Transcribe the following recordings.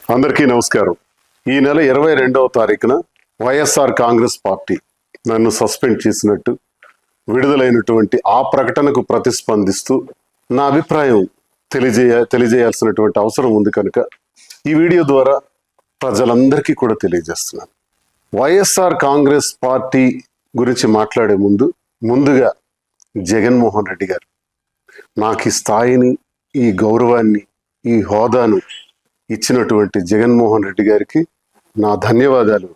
అందరికీ నమస్కారం. ఈ నెల 22వ తారీఖున వైఎస్ఆర్ కాంగ్రెస్ పార్టీ నన్ను సస్పెండ్ చేసినట్టు విడుదలైనటువంటి ఆ ప్రకటనకు ప్రతిస్పందిస్తూ నా అభిప్రాయం తెలియజేయాల్సినటువంటి అవసరం ఉంది కనుక ఈ వీడియో ద్వారా ప్రజలందరికీ కూడా తెలియజేస్తున్నాను. వైఎస్ఆర్ కాంగ్రెస్ పార్టీ గురించి మాట్లాడే ముందుగా జగన్మోహన్ రెడ్డి గారు నాకు ఈ స్థాయిని, ఈ గౌరవాన్ని, ఈ హోదాను ఇచ్చినటువంటి జగన్మోహన్ రెడ్డి గారికి నా ధన్యవాదాలు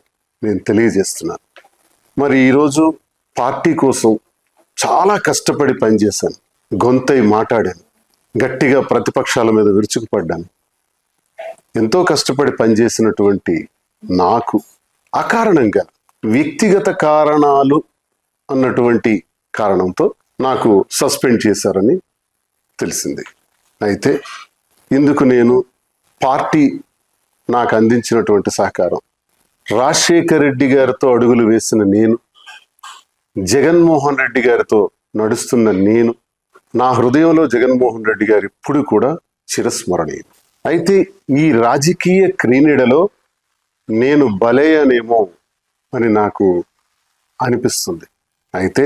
నేను తెలియజేస్తున్నాను. మరి ఈరోజు పార్టీ కోసం చాలా కష్టపడి పనిచేశాను, గొంతై మాట్లాడాను, గట్టిగా ప్రతిపక్షాల మీద విరుచుకుపడ్డాను. ఎంతో కష్టపడి పనిచేసినటువంటి నాకు అకారణంగా వ్యక్తిగత కారణాలు అన్నటువంటి కారణంతో నాకు సస్పెండ్ చేశారని తెలిసింది. అయితే ఇందుకు నేను పార్టీ నాకు అందించినటువంటి సహకారం, రాజశేఖర్ రెడ్డి గారితో అడుగులు వేసిన నేను, జగన్మోహన్ రెడ్డి గారితో నడుస్తున్న నేను, నా హృదయంలో జగన్మోహన్ రెడ్డి గారు ఇప్పుడు కూడా చిరస్మరణీయులు. అయితే ఈ రాజకీయ క్రీడలో నేను బలయ్యానేమో అని నాకు అనిపిస్తుంది. అయితే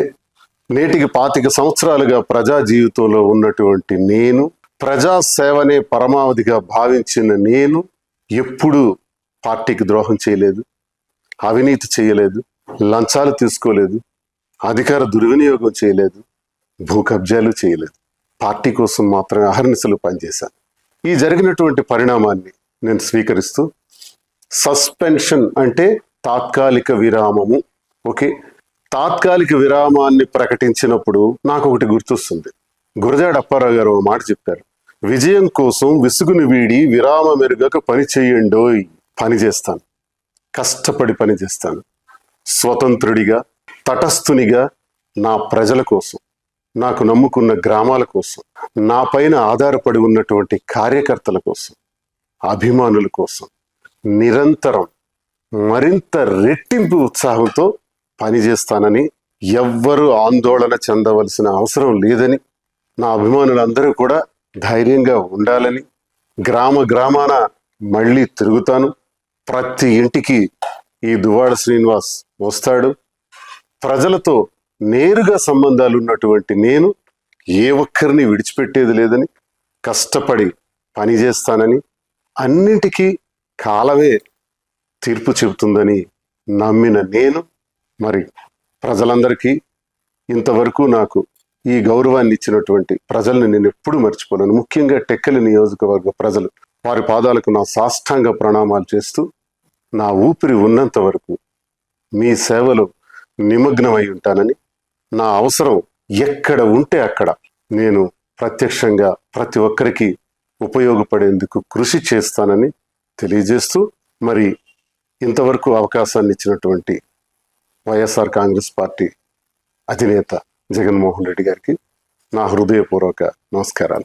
నేటికి 25 సంవత్సరాలుగా ప్రజా జీవితంలో ఉన్నటువంటి నేను, ప్రజాసేవనే పరమావధిగా భావించిన నేను ఎప్పుడూ పార్టీకి ద్రోహం చేయలేదు, అవినీతి చేయలేదు, లంచాలు తీసుకోలేదు, అధికార దుర్వినియోగం చేయలేదు, భూ కబ్జాలు చేయలేదు. పార్టీ కోసం మాత్రమే అహర్నిశలు పనిచేశాను. ఈ జరిగినటువంటి పరిణామాన్ని నేను స్వీకరిస్తూ, సస్పెన్షన్ అంటే తాత్కాలిక విరామము. ఓకే, తాత్కాలిక విరామాన్ని ప్రకటించినప్పుడు నాకు ఒకటి గుర్తొస్తుంది. గురజాడ అప్పారావు గారు ఒక మాట చెప్పారు, విజయం కోసం విసుగుని వీడి విరామ మెరుగక పని చేయండోయ్. పని చేస్తాను, కష్టపడి పని చేస్తాను, స్వతంత్రుడిగా, తటస్థునిగా, నా ప్రజల కోసం, నాకు నమ్ముకున్న గ్రామాల కోసం, నా పైన ఆధారపడి ఉన్నటువంటి కార్యకర్తల కోసం, అభిమానుల కోసం నిరంతరం మరింత రెట్టింపు ఉత్సాహంతో పనిచేస్తానని, ఎవ్వరూ ఆందోళన చెందవలసిన అవసరం లేదని, నా అభిమానులందరూ కూడా ధైర్యంగా ఉండాలని, గ్రామాన మళ్ళీ తిరుగుతాను, ప్రతి ఇంటికి ఈ దువ్వాడ శ్రీనివాస్ వస్తాడు, ప్రజలతో నేరుగా సంబంధాలు ఉన్నటువంటి నేను ఏ ఒక్కరిని విడిచిపెట్టేది లేదని, కష్టపడి పనిచేస్తానని, అన్నింటికీ కాలమే తీర్పు చెబుతుందని నమ్మిన నేను, మరి ప్రజలందరికీ ఇంతవరకు నాకు ఈ గౌరవాన్ని ఇచ్చినటువంటి ప్రజల్ని నేను ఎప్పుడూ మర్చిపోలేను. ముఖ్యంగా టెక్కలి నియోజకవర్గ ప్రజలు, వారి పాదాలకు నా సాష్టాంగ ప్రణామాలు చేస్తూ, నా ఊపిరి ఉన్నంత వరకు మీ సేవలో నిమగ్నమై ఉంటానని, నా అవసరం ఎక్కడ ఉంటే అక్కడ నేను ప్రత్యక్షంగా ప్రతి ఒక్కరికి ఉపయోగపడేందుకు కృషి చేస్తానని తెలియజేస్తూ, మరి ఇంతవరకు అవకాశాన్ని ఇచ్చినటువంటి వైఎస్ఆర్ కాంగ్రెస్ పార్టీ అధినేత జగన్మోహన్ రెడ్డి గారికి నా హృదయపూర్వక నమస్కారం.